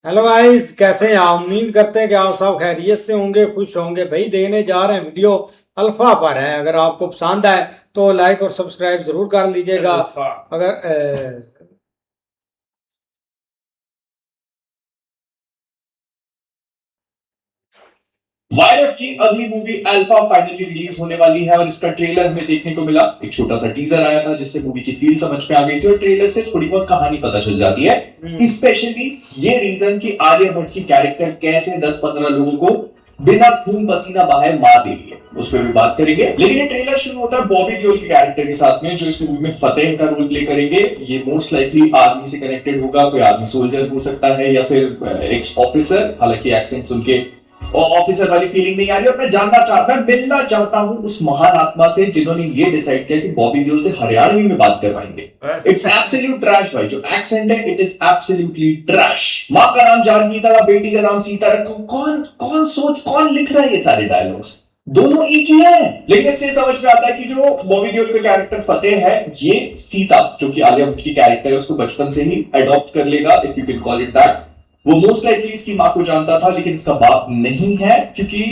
Hello guys, कैसे हैं आप? उम्मीद करते हैं कि आप सब खैरियत से होंगे, खुश होंगे। भाई देने जा रहे हैं वीडियो अल्फा पर है। अगर आपको पसंद आए तो लाइक और सब्सक्राइब जरूर कर लीजिएगा। अगर वायरस की अगली मूवी अल्फा फाइनली रिलीज होने वाली है और इसका ट्रेलर हमें देखने को मिला। एक छोटा सा टीजर आया था जिससे मूवी की फील समझ में आ गई थी और ट्रेलर से थोड़ी बहुत कहानी पता चल जाती है। स्पेशली ये रीजन कि आलिया भट्ट की कैरेक्टर कैसे 10-15 लोगों को बिना खून पसीना बहाए मार दे रही है, उस पर भी बात करेंगे। लेकिन ये ट्रेलर शुरू होता है बॉबी देओल के कैरेक्टर के साथ में, जो इस मूवी में फतेह का रोल प्ले करेंगे। ये मोस्ट लाइकली आर्मी से कनेक्टेड होगा, कोई आर्मी सोल्जर हो सकता है या फिर एक्स ऑफिसर। हालांकि एक्सेंट सुन के और ऑफिसर वाली फीलिंग नहीं आ रही। और मैं जानना चाहता मिलना चाहता हूं उस महान आत्मा से जिन्होंने ये डिसाइड किया कि बॉबी देओल से हरियाणवी में बात करवाएंगे। इट्स एब्सोल्यूट ट्रैश भाई, जो एक्सेंट है इट इज एब्सोल्युटली ट्रैश। माँ का नाम जानकी तरह, बेटी का नाम सीता रखो। कौन कौन लिख रहा है ये सारे डायलॉग्स? दोनों एक ही है। लेकिन इससे समझ में आता है कि जो बॉबी देओल का कैरेक्टर फतेह है, ये सीता जो कि आलिया भट्ट की कैरेक्टर है उसको बचपन से ही अडॉप्ट कर लेगा, if you can call it that. वो मोस्ट लाइकली इसकी मां को जानता था, लेकिन इसका बाप नहीं है क्योंकि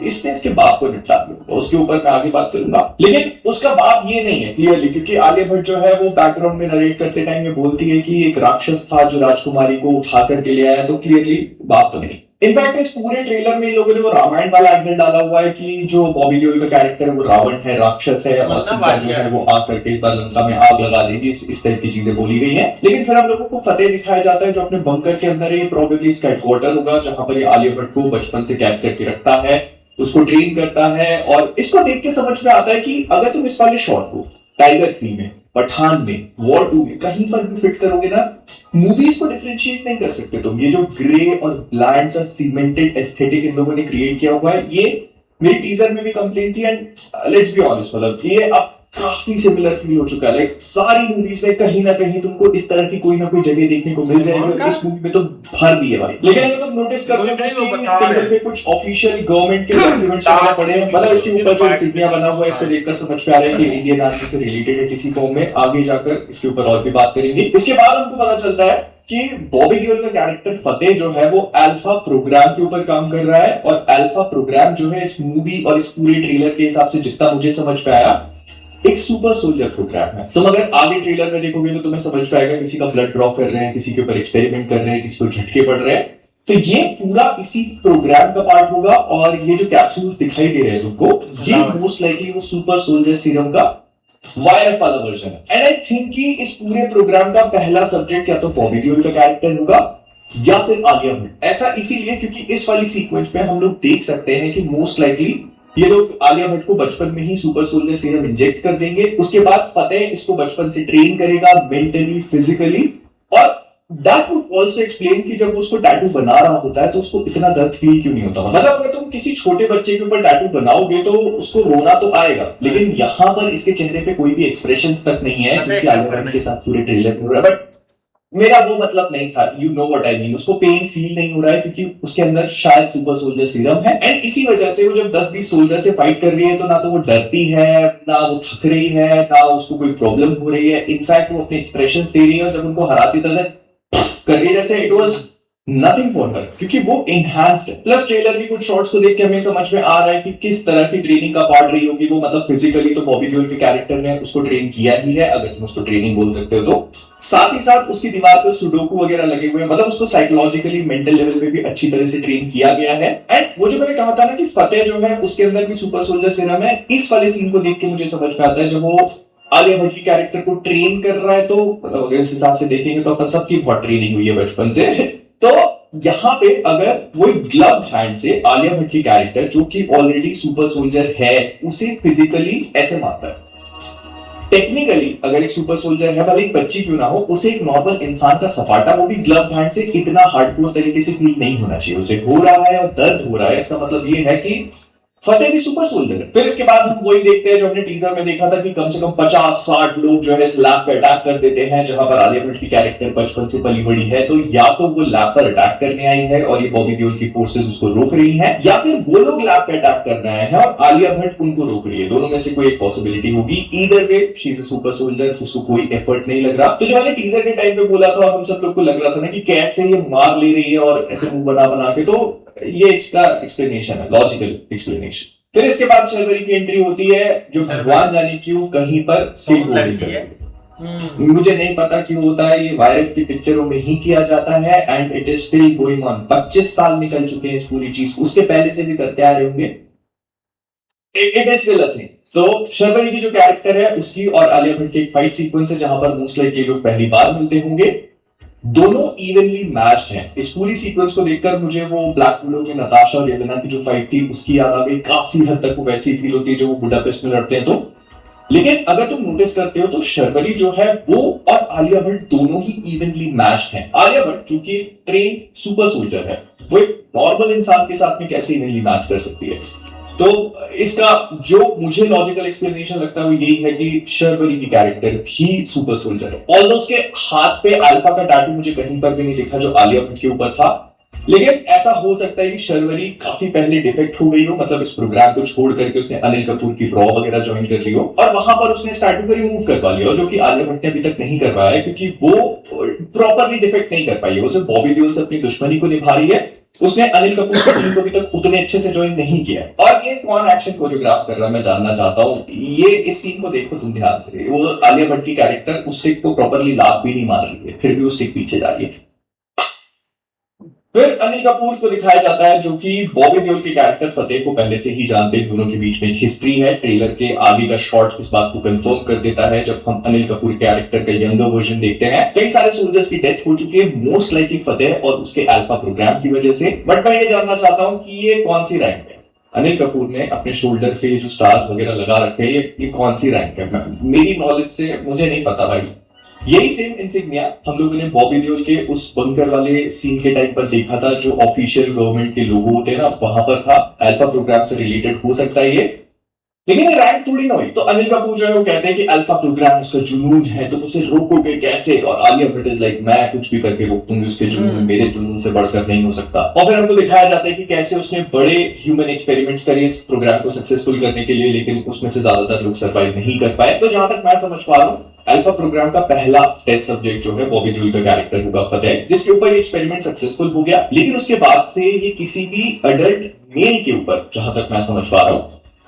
इसने इसके बाप को निपटा दिया। उसके ऊपर मैं आगे बात करूंगा। लेकिन उसका बाप ये नहीं है क्लियरली, क्योंकि आलिया भट्ट जो है वो बैकग्राउंड में नरेट करते टाइम में बोलती है कि एक राक्षस था जो राजकुमारी को उठा करके ले आया, तो क्लियरली बाप तो नहीं। इनफैक्ट इस पूरे ट्रेलर में इन लोगों ने वो रामायण वाला एंगल डाला हुआ है कि जो बॉबी देओल का कैरेक्टर है वो रावण है, राक्षस है, और सीता जो है वो आग करके लंका में आग लगा देगी। इस टाइप की चीजें बोली गई हैं। लेकिन फिर हम लोगों को फतेह दिखाया जाता है जो अपने बंकर के अंदर है। प्रोबेबली इसका हेडक्वार्टर होगा जहां पर ये आलिया भट्ट को बचपन से कैद करके रखता है, उसको ट्रेन करता है। और इसको देख के समझ में आता है कि अगर तुम इस वाले शॉट को टाइगर 3 में, पठान में, वॉर 2 में कहीं पर भी फिट करोगे ना, मूवीज को डिफरेंशिएट नहीं कर सकते तुम। ये जो ग्रे और ब्लैंड सा सीमेंटेड एस्थेटिक इन लोगों ने क्रिएट किया हुआ है, ये मेरी टीजर में भी कंप्लेन थी। एंड लेट्स बी ऑनेस्ट, मतलब ये अब काफी सिमिलर फील हो चुका है। लाइक सारी मूवीज में कहीं ना कहीं तुमको इस तरह की कोई ना कोई जगह देखने को मिल जाएगी, और इस मूवी में तो भर दिए भाई। लेकिन अगर तुम नोटिस कर लो टेबल पे कुछ ऑफिशियल गवर्नमेंट के डॉक्यूमेंट्स वगैरह पड़े हैं, मतलब इसके ऊपर जो इंसिग्निया बना हुआ है इसको देखकर समझ में आ रहा है कि इंडियन आर्मी से रिलेटेड है किसी फॉर्म में। आगे जाकर इसके ऊपर और भी बात करेंगे। इसके बाद हमको पता चलता है कि बॉबी देओल का कैरेक्टर फतेह जो है वो अल्फा प्रोग्राम के ऊपर काम कर रहा है। और अल्फा प्रोग्राम जो है इस मूवी और इस पूरे ट्रेलर के हिसाब से जितना मुझे समझ में आया, एक सुपर सोल्जर प्रोग्राम है। तुम अगर आगे ट्रेलर में देखोगे तो तुम्हें समझ में आएगा किसी का ब्लड ड्रॉ कर रहे हैं, किसी के ऊपर एक्सपेरिमेंट कर रहे हैं, किसी को झटके पड़ रहे हैं। तो ये पूरा इसी प्रोग्राम का पार्ट होगा। और ये जो कैप्सूल्स दिखाई दे रहे हैं तुमको, ये मोस्ट लाइकली वो सुपर सोल्जर सीरम का वायरस वाला वर्जन है। एंड आई थिंक कि इस पूरे प्रोग्राम का पहला सब्जेक्ट या तो बॉबी देओल का कैरेक्टर होगा या फिर आलिया भट्ट। ऐसा इसीलिए क्योंकि इस वाली सीक्वेंस में हम लोग देख सकते हैं कि मोस्ट लाइकली ये लोग आलिया भट्ट को बचपन में ही सुपर सोल्जर सीरम इंजेक्ट कर देंगे। उसके बाद फतेह इसको बचपन से ट्रेन करेगा मेंटली, फिजिकली। और दैट वुड आल्सो एक्सप्लेन कि जब वो उसको टैटू बना रहा होता है तो उसको इतना दर्द फील क्यों नहीं होता। मतलब अगर तुम किसी छोटे बच्चे के ऊपर टैटू बनाओगे तो उसको रोना तो आएगा, लेकिन यहां पर इसके चेहरे पे कोई भी एक्सप्रेशन तक नहीं है, जो कि आलिया भट्ट के साथ पूरे ट्रेलर में हो रहा है। बट मेरा वो मतलब नहीं था, you know what I mean. उसको पेन फील नहीं हो रहा है क्योंकि उसके अंदर शायद सुपर सोल्जर सीरम है। एंड इसी वजह से वो जब 10-20 सोल्जर से फाइट कर रही है तो ना तो वो डरती है, ना वो थक रही है, ना उसको कोई प्रॉब्लम हो रही है। इनफैक्ट वो अपने एक्सप्रेशंस दे रही है, और जब उनको हराती तो कर रही है जैसे it was nothing for her, क्योंकि वो एनहांस्ड है। प्लस ट्रेलर की कुछ शॉट्स को देख के हमें समझ में आ रहा है कि किस तरह की ट्रेनिंग का पार्ट रही होगी वो। मतलब फिजिकली तो बॉबी देओल के कैरेक्टर ने उसको ट्रेन किया ही है, अगर तुम उसको ट्रेनिंग बोल सकते हो तो। साथ ही साथ उसकी दीवार पे सुडोकू वगैरह लगे हुए हैं, मतलब उसको साइकोलॉजिकली मेंटल लेवल पे भी अच्छी तरह से ट्रेन किया गया है। एंड वो जो मैंने कहा था ना कि फतेह जो है उसके अंदर भी सुपर सोल्जर सीरम है, इस वाले सीन को देख के मुझे समझ में आता है जब वो आलिया भट्ट की कैरेक्टर को ट्रेन कर रहा है। तो मतलब अगर इस हिसाब से देखेंगे तो अपन सबकी बहुत ट्रेनिंग हुई है बचपन से। तो यहाँ पे अगर वो एक ग्लव हैंड से आलिया भट्ट की कैरेक्टर जो कि ऑलरेडी सुपर सोल्जर है उसे फिजिकली ऐसे मारता है, टेक्निकली अगर एक सुपर सोल्जर है, भले एक बच्ची क्यों ना हो, उसे एक नॉर्मल इंसान का सपाटा वो भी ग्लव हैंड से इतना हार्डकोर तरीके से फील नहीं होना चाहिए। उसे हो रहा है और दर्द हो रहा है, इसका मतलब ये है कि फतेह भी सुपर सोल्जर है। फिर इसके बाद हम वही देखते हैं जो हमने टीजर में देखा था कि कम से कम 50-60 लोग जो है इस लैब पे अटैक कर देते हैं जहां पर आलिया भट्ट की कैरेक्टर बचपन से पली बड़ी है। तो या तो वो लैब पर अटैक करने आई है और ये बॉबी देओल की फोर्सेस उसको रोक रही हैं, या फिर वो लोग लैब पे अटैक करने आए हैं और आलिया भट्ट उनको रोक रही है। दोनों में से कोई एक पॉसिबिलिटी होगी। Either way she is a super soldier, उसको कोई एफर्ट नहीं लग रहा। तो जो मैंने टीजर के टाइम पे बोला था, हम सब लोग को लग रहा था ना कि कैसे ये मार ले रही है और ऐसे मुंह बना बना के, तो ये इसका एक्सप्लेनेशन है, लॉजिकल एक्सप्लेनेशन। फिर इसके बाद शर्वरी की एंट्री होती है जो भगवान जाने क्यों कहीं पर स्केटबोर्डिंग करती है। मुझे नहीं पता क्यों होता है, ये वायरस की पिक्चरों में ही किया जाता है and it is still going on. 25 साल निकल चुके हैं इस पूरी चीज, उसके पहले से भी करते आ रहे होंगे। It is still a thing. तो शर्वरी की जो कैरेक्टर है उसकी और आलिया भट्ट की एक फाइट सीक्वेंस है जहां पर मोस्ट लाइकली लोग पहली बार मिलते होंगे। दोनों इवनली मैच्ड हैं। इस पूरी सीक्वेंस को देखकर मुझे वो ब्लैक विडो की नताशा और येलेना की जो फाइट थी उसकी याद आ गई। काफी हद तक वो वैसी फील होती है जो वो बुडापेस्ट में लड़ते हैं। तो लेकिन अगर तुम नोटिस करते हो तो शर्वरी जो है वो और आलिया भट्ट दोनों ही इवनली मैच्ड हैं। आलिया भट्ट जो कि ट्रेन सुपर सोल्जर है, वो एक नॉर्मल इंसान के साथ में कैसे इवनली मैच कर सकती है? तो इसका जो मुझे लॉजिकल एक्सप्लेनेशन लगता है वो यही है कि शर्वरी की कैरेक्टर भी सुपर सोल्जर है। ऑल्दो उसके हाथ पे अल्फा का टैटू मुझे कहीं पर भी नहीं दिखा जो आलिया भट्ट के ऊपर था, लेकिन ऐसा हो सकता है कि शर्वरी काफी पहले डिफेक्ट हो गई हो, मतलब इस प्रोग्राम को छोड़ करके उसने अनिल कपूर की रॉ वगैरह ज्वाइन कर ली हो और वहां पर उसने इस टैटू को रिमूव करवा लिया, जो कि आलिया भट्ट ने अभी तक नहीं करवाया है क्योंकि वो प्रॉपरली डिफेक्ट नहीं कर पाई है। उसे बॉबी देओल से अपनी दुश्मनी को निभा रही है, उसने अनिल कपूर की टीम को अभी तक उतने अच्छे से ज्वाइन नहीं किया। और ये कौन एक्शन कोरियोग्राफ कर रहा है मैं जानना चाहता हूँ। ये इस सीन को देखो तुम ध्यान से, वो आलिया भट्ट की कैरेक्टर उस स्टिक को प्रॉपरली लात भी नहीं मार रही है, फिर भी वो स्टिक पीछे जा रही है। फिर अनिल कपूर को दिखाया जाता है जो कि बॉबी देओल के कैरेक्टर फतेह को पहले से ही जानते हैं। दोनों के बीच में एक हिस्ट्री है। ट्रेलर के आगे का शॉट इस बात को कंफर्म कर देता है जब हम अनिल कपूर कैरेक्टर का यंगर वर्जन देखते हैं। कई सारे सोल्जर्स की डेथ हो चुकी है, मोस्ट लाइकली फतेह और उसके अल्फा प्रोग्राम की वजह से। बट मैं ये जानना चाहता हूँ कि ये कौन सी रैंक है? अनिल कपूर ने अपने शोल्डर पे जो स्टार्स वगैरह लगा रखे हैं, ये कौन सी रैंक है? मेरी नॉलेज से मुझे नहीं पता भाई। यही सेम इंसिग्निया हम लोगों ने बॉबी देओल के उस बंकर वाले सीन के टाइम पर देखा था जो ऑफिशियल गवर्नमेंट के लोगो होते हैं ना, वहां पर था। अल्फा प्रोग्राम से रिलेटेड हो सकता है ये, लेकिन ये रैंक थोड़ी ना हुई। तो अनिल कपूर जो है वो कहते हैं कि अल्फा प्रोग्राम उसका जुनून है, तो उसे रोकोगे कैसे? और आलिया भट्ट इज लाइक मैं कुछ भी करके रोक दूंगी उसके जुनून, मेरे जुनून से बढ़कर नहीं हो सकता। और फिर हमको दिखाया जाता है कि कैसे उसने बड़े ह्यूमन एक्सपेरिमेंट्स करे इस प्रोग्राम को सक्सेसफुल करने के लिए, लेकिन उसमें से ज्यादातर लोग सर्वाइव नहीं कर पाए। तो जहां तक मैं समझ पा रहा हूँ अल्फा प्रोग्राम का पहला टेस्ट सब्जेक्ट जो है बॉबी देओल का कैरेक्टर होगा फतेह, जिसके ऊपर ये एक्सपेरिमेंट सक्सेसफुल हो गया। लेकिन उसके बाद से ये किसी भी अडल्ट मेल के ऊपर, जहां तक मैं समझ पा रहा हूं,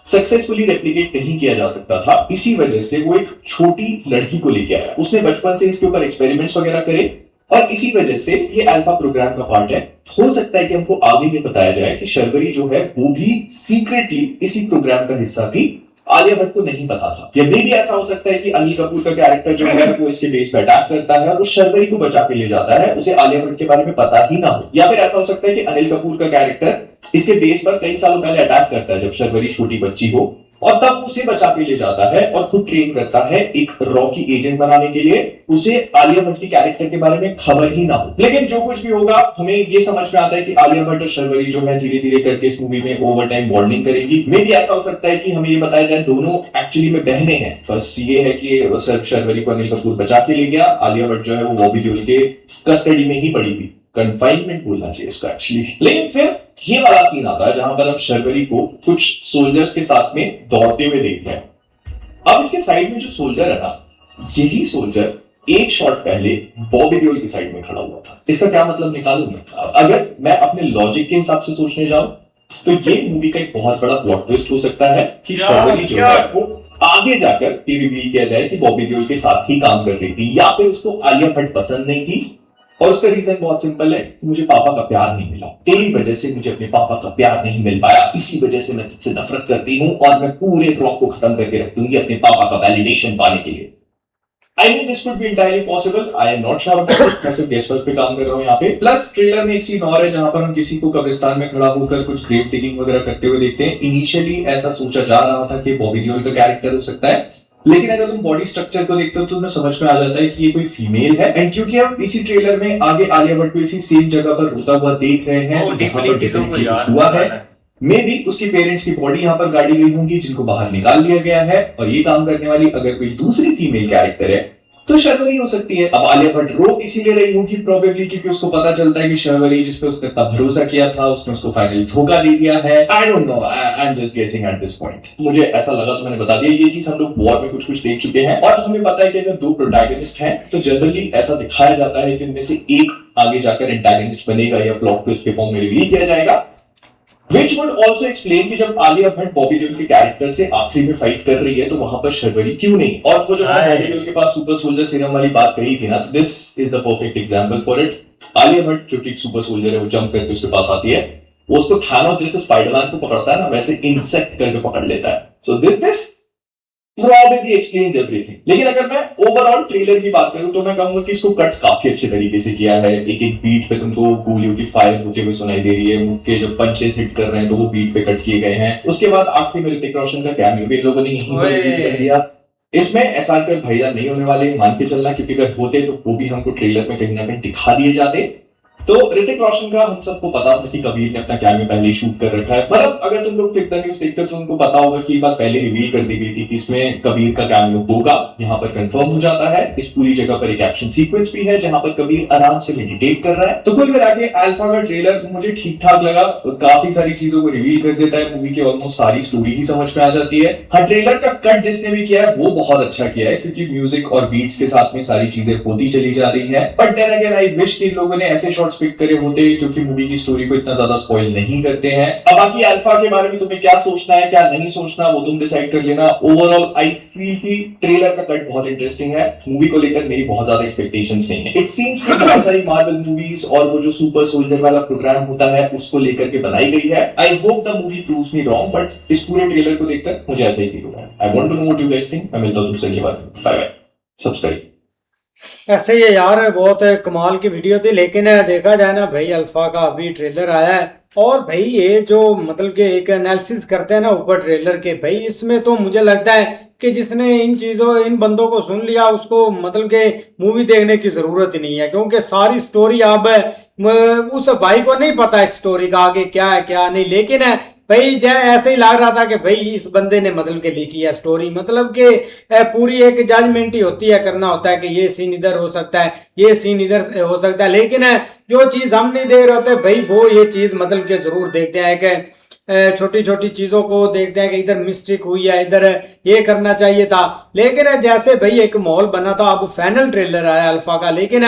सक्सेसफुली रेप्लिकेट नहीं किया जा सकता था। इसी वजह से वो एक छोटी लड़की को लेके आया, उसने बचपन से इसके ऊपर एक्सपेरिमेंट्स वगैरह करे और इसी वजह से ये अल्फा प्रोग्राम का पार्ट है। हो सकता है कि हमको आगे ये बताया जाए कि शर्वरी जो है वो भी सीक्रेटली इसी प्रोग्राम का हिस्सा थी, आलिया भट्ट को नहीं पता था। या मे भी ऐसा हो सकता है कि अनिल कपूर का कैरेक्टर जो है वो इसके बेस पे अटैक करता है और उस शर्वरी को बचा के ले जाता है, उसे आलिया भट्ट के बारे में पता ही ना हो। या फिर ऐसा हो सकता है कि अनिल कपूर का कैरेक्टर इसके बेस पर कई सालों पहले अटैक करता है जब शर्वरी छोटी बच्ची हो, और तब उसे बचा के ले जाता है और खुद ट्रेन करता है एक रॉकी एजेंट बनाने के लिए, उसे आलिया भट्ट के कैरेक्टर के बारे में खबर ही ना हो। लेकिन जो कुछ भी होगा हमें ये समझ में आता है कि आलिया भट्ट और शर्वरी जो है धीरे धीरे करके इस मूवी में ओवर टाइम बॉन्डिंग करेगी। मे भी ऐसा हो सकता है कि हमें ये बताया जाए दोनों एक्चुअली में बहनें हैं, बस ये है कि शर्वरी को अनिल कपूर बचा के ले गया, आलिया भट्ट जो है वो बॉबी देओल के कस्टडी में ही पड़ी हुई, कंफाइनमेंट बोलना चाहिए इसका एक्चुअली। लेकिन फिर ये वाला सीन आता है जहां पर हम शर्वरी को कुछ सोल्जर्स के साथ में दौड़ते हुए देख रहे हैं। अब इसके साइड में जो सोल्जर है ना, यही सोल्जर एक शॉट पहले बॉबी देओल की साइड में खड़ा हुआ था। इसका क्या मतलब निकालूं मैं? अगर मैं अपने लॉजिक के हिसाब से सोचने जाऊं तो ये मूवी का एक बहुत बड़ा प्लॉट ट्विस्ट हो सकता है कि शर्वरी जो है वो आगे जाकर ये रिवील किया जाए कि बॉबी देओल के साथ ही काम कर रही थी, या फिर उसको आलिया भट्ट पसंद नहीं थी। और उसका रीजन बहुत सिंपल है कि मुझे पापा का प्यार नहीं मिला, तेरी वजह से मुझे अपने पापा का प्यार नहीं मिल पाया, इसी वजह से मैं तुझसे नफरत करती हूं और मैं पूरे रॉक को खत्म करके रख दूंगी अपने पापा का वैलिडेशन पाने के लिए। I mean, this could be entirely possible. I am not sure about it. मैं सिर्फ गेस वर्क पे काम कर रहा हूँ यहाँ पे। प्लस ट्रेलर में एक सीन और है जहां पर हम किसी को कब्रिस्तान में खड़ा होकर कुछ ग्रेव डिगिंग वगैरह करते हुए देखते हैं। इनिशियली ऐसा सोचा जा रहा था कि बॉबी देओल का कैरेक्टर हो सकता है, लेकिन अगर तुम बॉडी स्ट्रक्चर को देखते हो तो तुम्हें समझ में आ जाता है कि ये कोई फीमेल है। एंड क्योंकि हम इसी ट्रेलर में आगे आलिया भट्ट को इसी सेम जगह पर रोता हुआ देख रहे हैं, जहां पर डेफिनेटली कुछ हुआ है, मे बी उसके पेरेंट्स की बॉडी यहाँ पर गाड़ी गई होंगी जिनको बाहर निकाल लिया गया है, और ये काम करने वाली अगर कोई दूसरी फीमेल कैरेक्टर है तो शर्वरी हो सकती है। अब आलिया भट्ट रो इसीलिए रही होगी प्रोबेबली क्योंकि उसको पता चलता है कि शर्वरी जिसपे उसने इतना भरोसा किया था उसने उसको फाइनली धोखा दे दिया है। I don't know, I am just guessing at this point. मुझे ऐसा लगा तो मैंने बता दिया। ये चीज हम लोग वॉर में कुछ कुछ देख चुके हैं और हमें पता है कि अगर दो प्रोटैगनिस्ट हैं तो जनरली ऐसा दिखाया जाता है कि उनमें से एक आगे जाकर एंटागनिस्ट बनेगा या प्लॉट ट्विस्ट के फॉर्म में रिवील किया जाएगा। Which would also explain कि जब आलिया भट्ट बॉबी देओल के कैरेक्टर से आखिरी में फाइट कर रही है तो वहां पर शर्वरी क्यों नहीं। और वो जो बॉबी देओल के पास सुपर सोल्जर सीरम वाली बात कही थी ना, तो this is the perfect example for it. Alia Bhatt जो कि एक सुपर सोल्जर है, वो जंप करके उसके पास आती है, वो उसको थानोस जैसे स्पाइडरमैन को पकड़ता है ना, वैसे इंसेक्ट करके पकड़ लेता है। So this probably explains everything। लेकिन अगर मैं ओवरऑल ट्रेलर की बात करूं तो मैं कहूंगा कि इसको कट काफी अच्छे तरीके से किया है। एक एक बीट पे तुमको गोलियों की फायर होते हुए सुनाई दे रही है, मुक्के जब पंचेस हिट कर रहे हैं तो वो बीट पे कट किए गए हैं। उसके बाद आखिरी में ऋतिक रोशन का कैमियो भी लोगों ने यहीं पर रिवील कर दिया। इसमें एसआरके भाईजान नहीं होने वाले, मान के चलना, क्योंकि अगर होते तो वो भी हमको ट्रेलर में कहीं ना कहीं दिखा दिए जाते। तो ऋतिक रोशन का हम सबको पता था कि कबीर ने अपना कैमियो पहले शूट कर रखा है। मतलब अगर तुम लोग फिल्म न्यूज देखते हो तो तुमको पता होगा कि ये बात पहले रिवील कर दी गई थी कि इसमें कबीर का कैमियो होगा। यहाँ पर कंफर्म हो जाता है। इस पूरी जगह पर एक एक्शन सीक्वेंस भी है जहां पर कबीर आराम से मेडिटेट कर रहा है। तो कुल मिला के अल्फा का ट्रेलर मुझे ठीक ठाक लगा। काफी सारी चीजों को रिवील कर देता है, मूवी की ऑलमोस्ट सारी स्टोरी ही समझ में आ जाती है। हाँ, ट्रेलर का कट जिसने भी किया है वो बहुत अच्छा किया है क्योंकि म्यूजिक और बीट्स के साथ में सारी चीजें होती चली जा रही है। But then again I wish कि लोगों ने ऐसे शॉट्स पिक करे होते जो कि मूवी की स्टोरी को इतना ज्यादा स्पॉइल नहीं करते हैं। अब बाकी अल्फा के बारे में तुम्हें क्या सोचना है क्या नहीं सोचना वो तुम डिसाइड कर लेना। ओवरऑल आई फील कि ट्रेलर का कट बहुत इंटरेस्टिंग है। मूवी को लेकर मेरी बहुत ज्यादा एक्सपेक्टेशंस नहीं है। इट सीम्स कि बहुत सारी मार्वल मूवीज और वो जो सुपर सोल्जर वाला प्रोग्राम होता है उसको लेकर के बनाई गई है। I hope the movie proves me wrong, but इस पूरे ट्रेलर को देखकर मुझे ऐसा ही फील हुआ है। I want to know what you guys think. मैं मिलता हूं तुमसे अगली बार। Bye bye. सब्सक्राइब। ऐसे ये यार बहुत कमाल की वीडियो थी, लेकिन देखा जाए ना भाई, अल्फा का अभी ट्रेलर आया है और भाई ये जो मतलब कि एक एनालिसिस करते हैं ना ऊपर ट्रेलर के, भाई इसमें तो मुझे लगता है कि जिसने इन बंदों को सुन लिया उसको मतलब कि मूवी देखने की जरूरत ही नहीं है, क्योंकि सारी स्टोरी अब उस भाई को नहीं पता है स्टोरी का आगे क्या है क्या नहीं। लेकिन भाई जय ऐसे ही लग रहा था कि भाई इस बंदे ने मतलब के लिखी है स्टोरी, मतलब कि पूरी एक जजमेंट ही होती है, करना होता है कि ये सीन इधर हो सकता है, ये सीन इधर हो सकता है। लेकिन जो चीज हम नहीं देख रहे होते भाई वो ये चीज मतलब के जरूर देखते हैं कि छोटी छोटी चीजों को देखते हैं कि इधर मिस्टेक हुई है, इधर ये करना चाहिए था। लेकिन जैसे भाई एक माहौल बना था, अब फाइनल ट्रेलर आया अल्फा का, लेकिन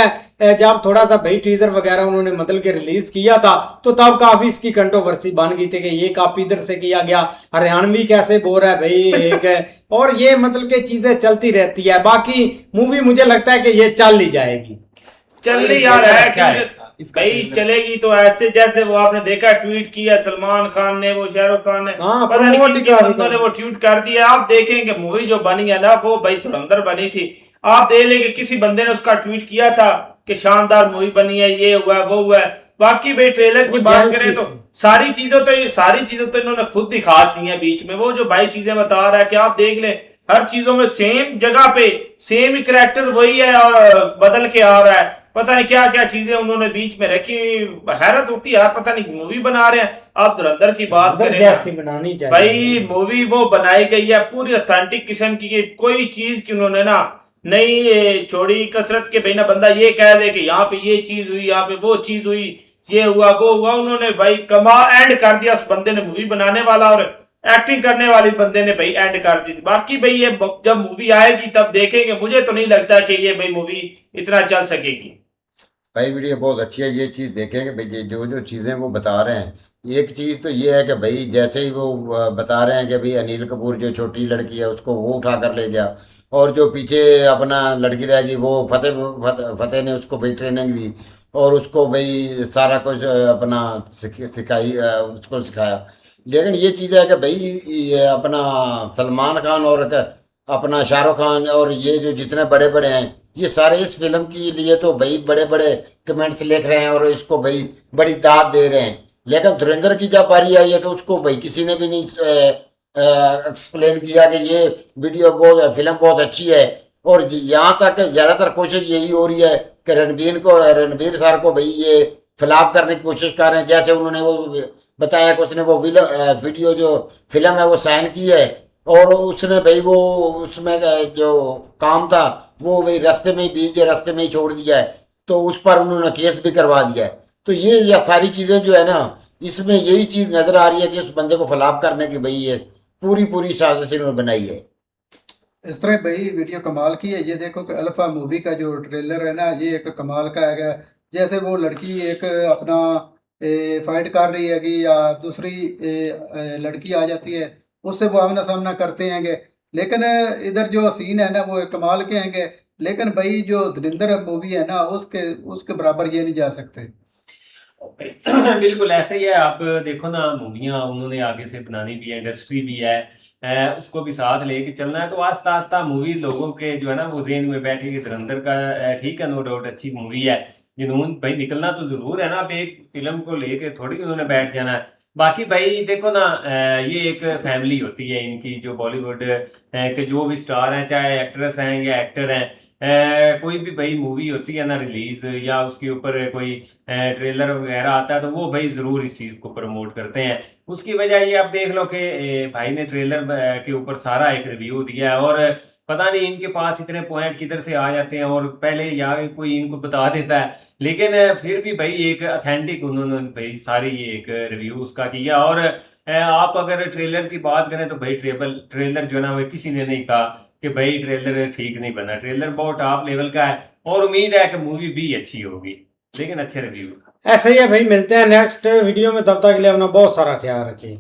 जब थोड़ा सा भाई टीजर वगैरह उन्होंने मतलब के रिलीज किया था तो तब काफी इसकी कंट्रोवर्सी बन गई थी कि ये कॉपी इधर से किया गया, हरियाणवी कैसे बोल रहा है भाई एक और ये मतलब के चीजें चलती रहती है। बाकी मूवी मुझे लगता है कि ये चल ही जाएगी, चल रही यार है भाई, चलेगी तो ऐसे जैसे वो आपने देखा ट्वीट किया सलमान खान ने, वो शाहरुख खान ने, पता नहीं किन बंदों ने वो ट्वीट कर दिया। आप देखेंगे मूवी जो बनी है ना वो भाई धुरंधर बनी थी। आप देख लेंगे किसी बंदे ने उसका ट्वीट किया था कि शानदार मूवी बनी है, ये हुआ है वो हुआ है। बाकी भाई ट्रेलर की बात करें तो सारी चीजों तो इन्होंने खुद दिखा दी है बीच में। वो जो भाई चीजें बता रहा है कि आप देख ले हर चीजों में सेम जगह पे सेम ही कैरेक्टर वही है और बदल के आ रहा है, पता नहीं क्या क्या चीजें उन्होंने बीच में रखी। हैरत होती है यार, पता नहीं मूवी बना रहे हैं। आप धुरंधर की बात करें जैसी बनानी चाहिए भाई, मूवी वो बनाई गई है पूरी ऑथेंटिक किस्म की, कोई चीज की उन्होंने ना नहीं छोड़ी कसरत के भाई ना बंदा ये कह दे कि यहाँ पे ये चीज हुई, यहाँ पे वो चीज हुई, ये हुआ वो हुआ। उन्होंने भाई कमाल एंड कर दिया उस बंदे ने, मूवी बनाने वाला और एक्टिंग करने वाले बंदे ने भाई एंड कर दी थी। बाकी भाई ये जब मूवी आएगी तब देखेंगे। मुझे तो नहीं लगता कि ये भाई मूवी इतना चल सकेगी। भाई वीडियो बहुत अच्छी है, ये चीज़ देखेंगे भाई जो जो चीज़ें वो बता रहे हैं। एक चीज़ तो ये है कि भाई जैसे ही वो बता रहे हैं कि भाई अनिल कपूर जो छोटी लड़की है उसको वो उठा कर ले गया और जो पीछे अपना लड़की रहेगी वो फतेह ने उसको भाई ट्रेनिंग दी और उसको भाई सारा कुछ अपना सिखाई उसको सिखाया। लेकिन ये चीज़ है कि भाई ये अपना सलमान खान और अपना शाहरुख खान और ये जो जितने बड़े बड़े हैं ये सारे इस फिल्म के लिए तो भाई बड़े बड़े कमेंट्स लिख रहे हैं और इसको भाई बड़ी दाद दे रहे हैं। लेकिन धुरंधर की जब बारी आई है तो उसको भाई किसी ने भी नहीं एक्सप्लेन किया कि ये वीडियो बहुत फिल्म बहुत अच्छी है। और यहाँ तक ज़्यादातर कोशिश यही हो रही है कि रणबीर सर को भाई ये फ्लॉप करने की कोशिश कर रहे हैं। जैसे उन्होंने वो बताया कि उसने वो वीडियो जो फिल्म है वो साइन की है, और उसने भाई वो उसमें जो काम था वो भाई रास्ते में बीच रास्ते में ही छोड़ दिया है, तो उस पर उन्होंने केस भी करवा दिया है। तो ये सारी चीज़ें जो है ना, इसमें यही चीज़ नज़र आ रही है कि उस बंदे को फ्लॉप करने की भाई ये पूरी साजिश इन्होंने बनाई है। इस तरह भाई वीडियो कमाल की है। ये देखो कि अल्फा मूवी का जो ट्रेलर है ना, ये एक कमाल का है। जैसे वो लड़की एक अपना फाइट कर रही है कि या दूसरी लड़की आ जाती है, उससे वो आमना सामना करते हैं। लेकिन इधर जो सीन है ना वो कमाल के हैं। लेकिन भाई जो धुरंधर मूवी है ना, उसके उसके बराबर ये नहीं जा सकते। बिल्कुल ऐसे ही है। आप देखो ना, मूवियाँ उन्होंने आगे से बनानी भी है, इंडस्ट्री भी है, उसको भी साथ लेके चलना है। तो आस्ता आस्ता मूवी लोगों के जो है ना वो जेहन में बैठेगी। धुरंधर का ठीक है, नो डाउट अच्छी मूवी है, जुनून भाई निकलना तो ज़रूर है ना। अब एक फिल्म को लेके थोड़ी उन्होंने बैठ जाना है। बाकी भाई देखो ना, ये एक फैमिली होती है इनकी, जो बॉलीवुड के जो भी स्टार हैं, चाहे एक्ट्रेस हैं या एक्टर हैं, कोई भी भाई मूवी होती है ना रिलीज, या उसके ऊपर कोई ट्रेलर वगैरह आता है, तो वो भाई ज़रूर इस चीज़ को प्रमोट करते हैं। उसकी वजह ये आप देख लो कि भाई ने ट्रेलर के ऊपर सारा एक रिव्यू दिया है, और पता नहीं इनके पास इतने पॉइंट किधर से आ जाते हैं, और पहले या कोई इनको बता देता है, लेकिन फिर भी भाई एक अथेंटिक उन्होंने भाई सारी ये एक रिव्यू उसका किया। और आप अगर ट्रेलर की बात करें तो भाई ट्रेलर जो है ना, वो किसी ने नहीं कहा कि भाई ट्रेलर ठीक नहीं बना। ट्रेलर बहुत टॉप लेवल का है, और उम्मीद है कि मूवी भी अच्छी होगी, लेकिन अच्छे रिव्यू। ऐसा ही है भाई, मिलते हैं नेक्स्ट वीडियो में, तब तक के लिए अपना बहुत सारा ख्याल रखिए।